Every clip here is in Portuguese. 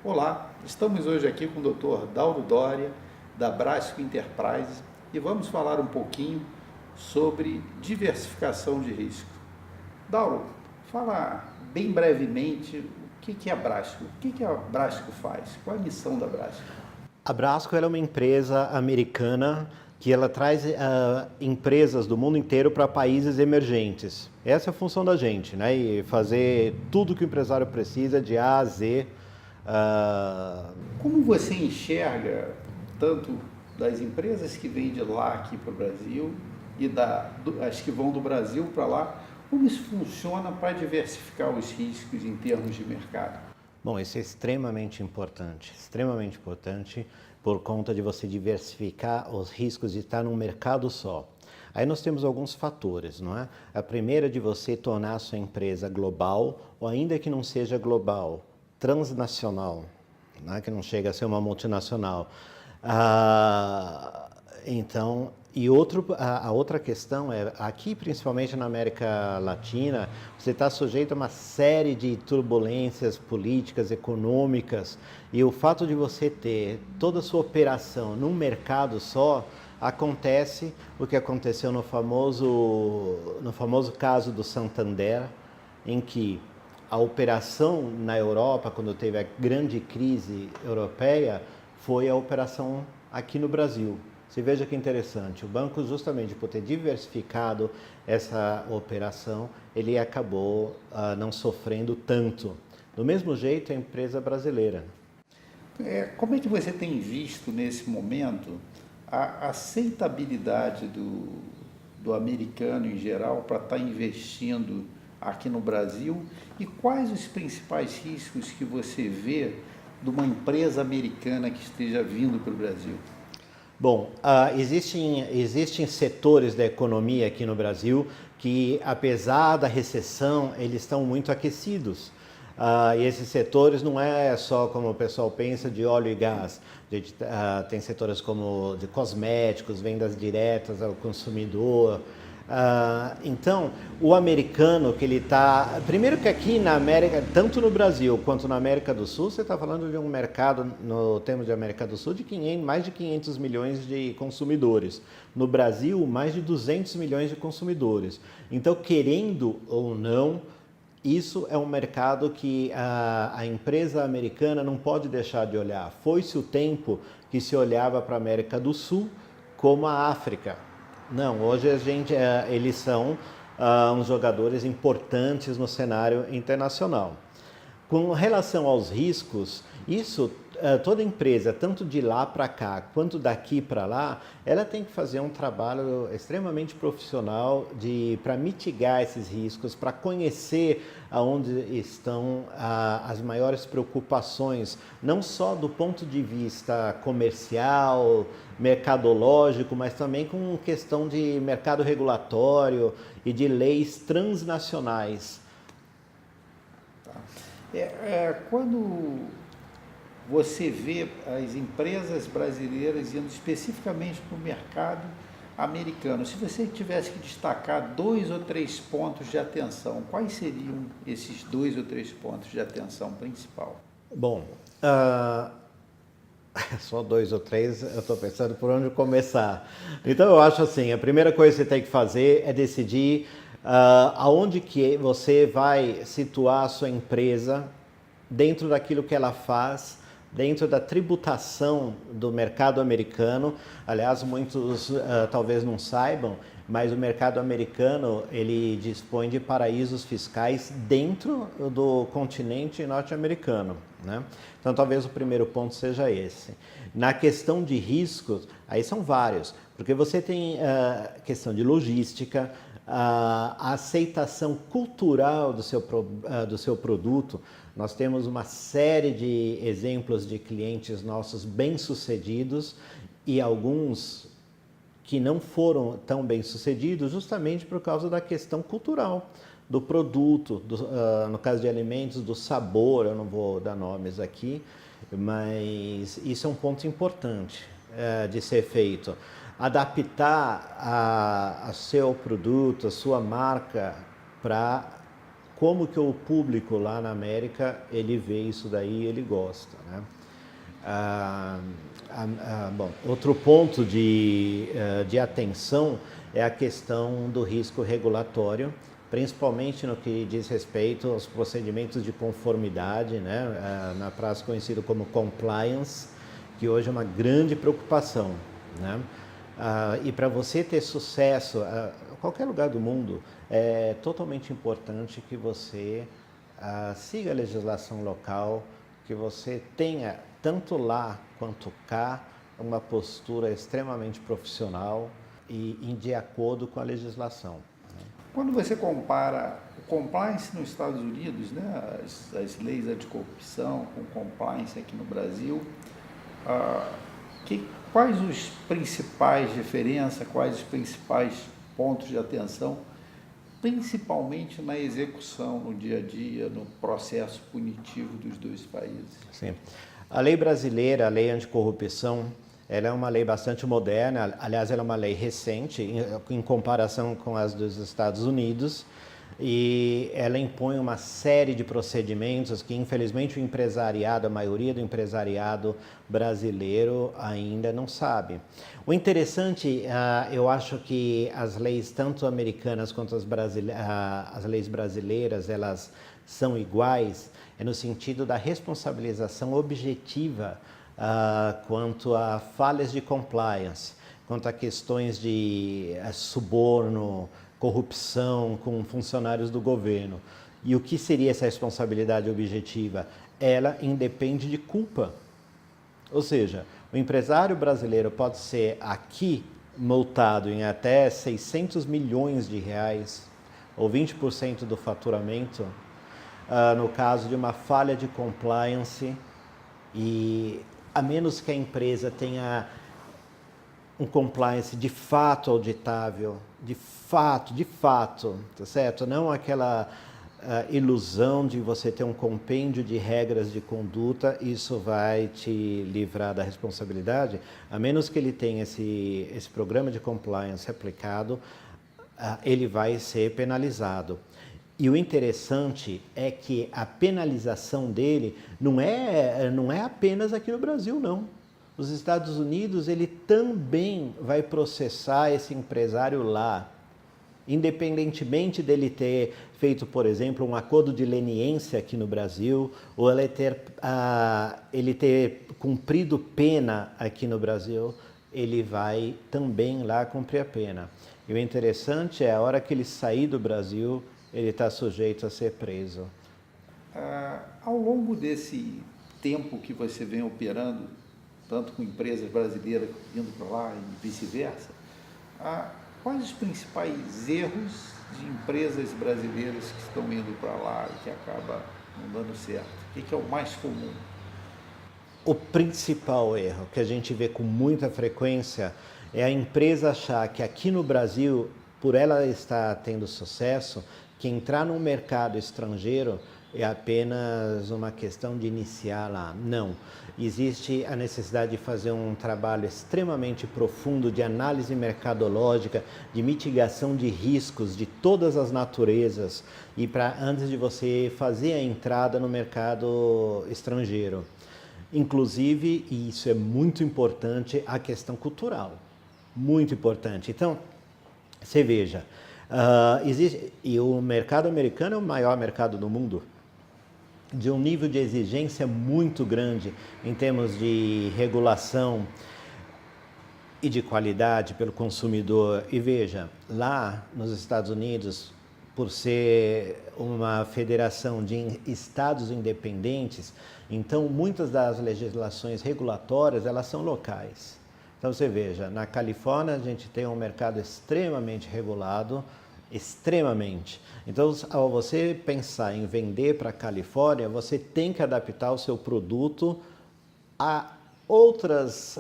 Olá, estamos hoje aqui com o Dr. Dauro Doria, da Brasco Enterprises, e vamos falar um pouquinho sobre diversificação de risco. Dauro, fala bem brevemente o que é a Brasco, o que a Brasco faz, qual é a missão da Brasco? A Brasco é uma empresa americana que ela traz empresas do mundo inteiro para países emergentes. Essa é a função da gente, né? E fazer tudo que o empresário precisa de A a Z. ah, Como você enxerga tanto das empresas que vêm de lá aqui para o Brasil e as que vão do Brasil para lá, como isso funciona para diversificar os riscos em termos de mercado? Bom, isso é extremamente importante por conta de você diversificar os riscos de estar num mercado só. Aí nós temos alguns fatores, não é? A primeira é de você tornar a sua empresa global, ou ainda que não seja global, transnacional, né? Que não chega a ser uma multinacional. Então, a outra questão é, aqui principalmente na América Latina, você está sujeito a uma série de turbulências políticas, econômicas, e o fato de você ter toda a sua operação num mercado só, acontece o que aconteceu no famoso caso do Santander, em que a operação na Europa, quando teve a grande crise europeia, foi a operação aqui no Brasil. Você veja que interessante, o banco, justamente por ter diversificado essa operação, ele acabou não sofrendo tanto. Do mesmo jeito, a empresa brasileira. Como é que você tem visto nesse momento a aceitabilidade do americano em geral para estar investindo aqui no Brasil e quais os principais riscos que você vê de uma empresa americana que esteja vindo para o Brasil? Bom, existem setores da economia aqui no Brasil que, apesar da recessão, eles estão muito aquecidos. E esses setores não é só como o pessoal pensa de óleo e gás. Tem setores como de cosméticos, vendas diretas ao consumidor. Então, o americano que ele está... Primeiro que aqui na América, tanto no Brasil quanto na América do Sul, você está falando de um mercado, no termo de América do Sul, de mais de 500 milhões de consumidores. No Brasil, mais de 200 milhões de consumidores. Então, querendo ou não, isso é um mercado que a empresa americana não pode deixar de olhar. Foi-se o tempo que se olhava para a América do Sul como a África. Não, hoje eles são uns jogadores importantes no cenário internacional. Com relação aos riscos, toda empresa, tanto de lá para cá quanto daqui para lá, ela tem que fazer um trabalho extremamente profissional para mitigar esses riscos, para conhecer aonde estão as maiores preocupações, não só do ponto de vista comercial, mercadológico, mas também com questão de mercado regulatório e de leis transnacionais. Quando você vê as empresas brasileiras indo especificamente para o mercado americano, se você tivesse que destacar 2 ou 3 pontos de atenção, quais seriam esses 2 ou 3 pontos de atenção principal? Bom, só 2 ou 3, eu estou pensando por onde começar. Então eu acho assim, a primeira coisa que você tem que fazer é decidir aonde que você vai situar a sua empresa dentro daquilo que ela faz, dentro da tributação do mercado americano. Aliás, muitos talvez não saibam, mas o mercado americano ele dispõe de paraísos fiscais dentro do continente norte-americano, né? Então, talvez o primeiro ponto seja esse. Na questão de riscos, aí são vários, porque você tem questão de logística, a aceitação cultural do seu produto. Nós temos uma série de exemplos de clientes nossos bem-sucedidos e alguns que não foram tão bem-sucedidos justamente por causa da questão cultural do produto, no caso de alimentos, do sabor. Eu não vou dar nomes aqui, mas isso é um ponto importante de ser feito. Adaptar a seu produto, a sua marca para como que o público lá na América, ele vê isso daí, ele gosta, né? Bom, outro ponto de atenção é a questão do risco regulatório, principalmente no que diz respeito aos procedimentos de conformidade, né? Na prática conhecido como compliance, que hoje é uma grande preocupação, né? E para você ter sucesso em qualquer lugar do mundo, é totalmente importante que você siga a legislação local, que você tenha, tanto lá quanto cá, uma postura extremamente profissional e de acordo com a legislação. Quando você compara o compliance nos Estados Unidos, né, as leis anticorrupção com compliance aqui no Brasil, quais os principais diferenças, quais os principais pontos de atenção, principalmente na execução, no dia a dia, no processo punitivo dos dois países? Sim. A lei brasileira, a lei anticorrupção, ela é uma lei bastante moderna, aliás, ela é uma lei recente em comparação com as dos Estados Unidos, e ela impõe uma série de procedimentos que, infelizmente, o empresariado, a maioria do empresariado brasileiro ainda não sabe. O interessante, eu acho que as leis, tanto americanas quanto as leis brasileiras, elas são iguais, é no sentido da responsabilização objetiva quanto a falhas de compliance, quanto a questões de suborno, corrupção com funcionários do governo. E o que seria essa responsabilidade objetiva? Ela independe de culpa. Ou seja, o empresário brasileiro pode ser aqui multado em até 600 milhões de reais, ou 20% do faturamento, no caso de uma falha de compliance, e a menos que a empresa tenha um compliance de fato auditável, de fato, tá certo? Não aquela ilusão de você ter um compêndio de regras de conduta, isso vai te livrar da responsabilidade, a menos que ele tenha esse programa de compliance aplicado, ele vai ser penalizado. E o interessante é que a penalização dele não é apenas aqui no Brasil, não. Os Estados Unidos, ele também vai processar esse empresário lá, independentemente dele ter feito, por exemplo, um acordo de leniência aqui no Brasil, ou ele ter cumprido pena aqui no Brasil, ele vai também lá cumprir a pena. E o interessante é, a hora que ele sair do Brasil, ele está sujeito a ser preso. Ao longo desse tempo que você vem operando, tanto com empresas brasileiras indo para lá e vice-versa, quais os principais erros de empresas brasileiras que estão indo para lá e que acaba não dando certo? O que é o mais comum? O principal erro que a gente vê com muita frequência é a empresa achar que aqui no Brasil, por ela estar tendo sucesso, que entrar num mercado estrangeiro é apenas uma questão de iniciar lá. Não. Existe a necessidade de fazer um trabalho extremamente profundo de análise mercadológica, de mitigação de riscos de todas as naturezas, e antes de você fazer a entrada no mercado estrangeiro. Inclusive, e isso é muito importante, a questão cultural. Muito importante. Então, você veja, e o mercado americano é o maior mercado do mundo, de um nível de exigência muito grande em termos de regulação e de qualidade pelo consumidor. E veja, lá nos Estados Unidos, por ser uma federação de estados independentes, então muitas das legislações regulatórias, elas são locais. Então você veja, na Califórnia a gente tem um mercado extremamente regulado, extremamente. Então, ao você pensar em vender para a Califórnia, você tem que adaptar o seu produto a outras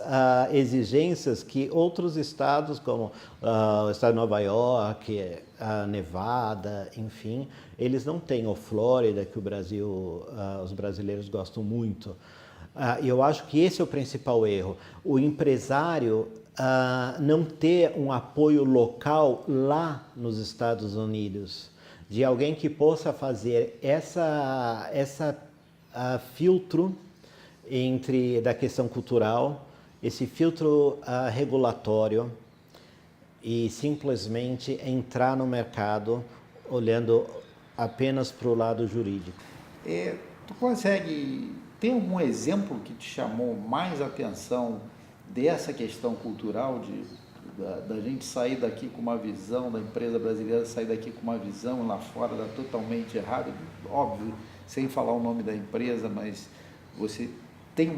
exigências que outros estados, como o estado de Nova York, a Nevada, enfim, eles não têm, ou Flórida, que o Brasil, os brasileiros gostam muito. E eu acho que esse é o principal erro. O empresário não ter um apoio local lá nos Estados Unidos. de alguém que possa fazer essa filtro da questão cultural, esse filtro regulatório e simplesmente entrar no mercado olhando apenas para o lado jurídico. Tu consegue ter algum exemplo que te chamou mais atenção dessa questão cultural, da gente sair daqui com uma visão, da empresa brasileira sair daqui com uma visão e lá fora dá totalmente errado? Óbvio, sem falar o nome da empresa, mas você tem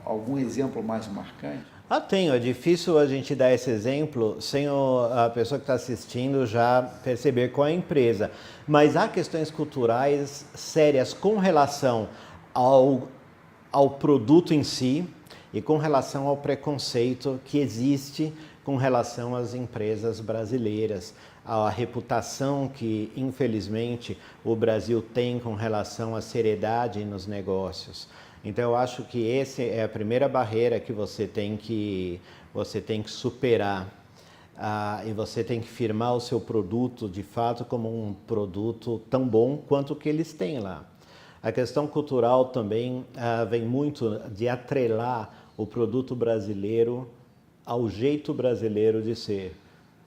algum exemplo mais marcante? Tenho. É difícil a gente dar esse exemplo sem a pessoa que está assistindo já perceber qual é a empresa. Mas há questões culturais sérias com relação ao produto em si e com relação ao preconceito que existe com relação às empresas brasileiras, à reputação que, infelizmente, o Brasil tem com relação à seriedade nos negócios. Então, eu acho que essa é a primeira barreira que você tem que superar. E você tem que firmar o seu produto, de fato, como um produto tão bom quanto o que eles têm lá. A questão cultural também vem muito de atrelar o produto brasileiro ao jeito brasileiro de ser,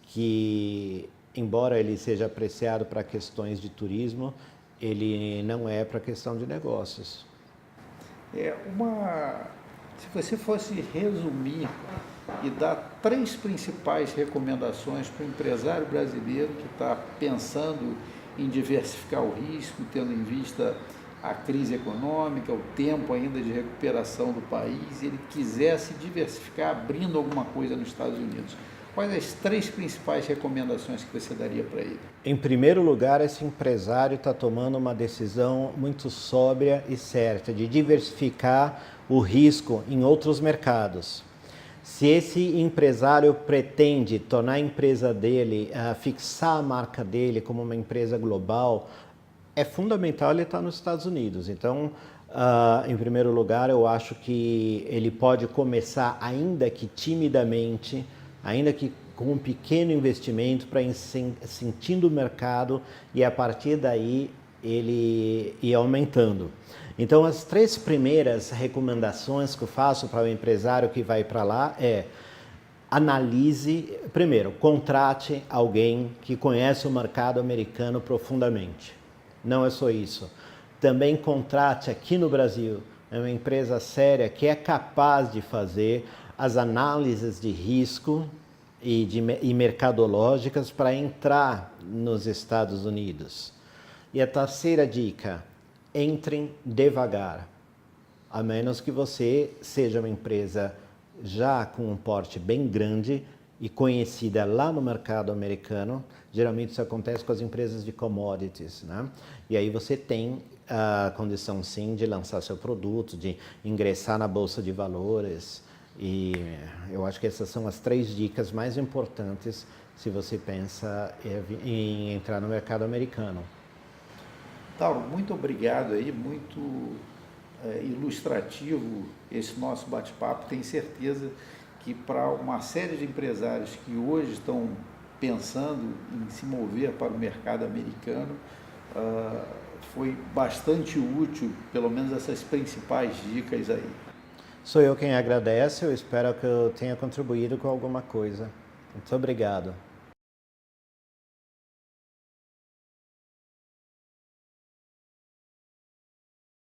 que, embora ele seja apreciado para questões de turismo, ele não é para questão de negócios. Se você fosse resumir e dar 3 principais recomendações para o empresário brasileiro que está pensando em diversificar o risco, tendo em vista a crise econômica, o tempo ainda de recuperação do país, e ele quisesse diversificar abrindo alguma coisa nos Estados Unidos, quais as 3 principais recomendações que você daria para ele? Em primeiro lugar, esse empresário está tomando uma decisão muito sóbria e certa de diversificar o risco em outros mercados. Se esse empresário pretende tornar a empresa dele, fixar a marca dele como uma empresa global, é fundamental ele estar nos Estados Unidos. Então, em primeiro lugar, eu acho que ele pode começar, ainda que timidamente, ainda que com um pequeno investimento, para ir sentindo o mercado e a partir daí ele ir aumentando. Então, as 3 primeiras recomendações que eu faço para o empresário que vai para lá é: analise, primeiro, contrate alguém que conhece o mercado americano profundamente. Não é só isso. Também contrate aqui no Brasil uma empresa séria que é capaz de fazer as análises de risco e mercadológicas para entrar nos Estados Unidos. E a terceira dica: entrem devagar, a menos que você seja uma empresa já com um porte bem grande e conhecida lá no mercado americano. Geralmente isso acontece com as empresas de commodities, né? E aí você tem a condição sim de lançar seu produto, de ingressar na bolsa de valores. E eu acho que essas são as 3 dicas mais importantes se você pensa em entrar no mercado americano. Tauro, muito obrigado aí, muito ilustrativo esse nosso bate-papo. Tenho certeza que para uma série de empresários que hoje estão pensando em se mover para o mercado americano, foi bastante útil, pelo menos essas principais dicas aí. Sou eu quem agradece, eu espero que eu tenha contribuído com alguma coisa. Muito obrigado.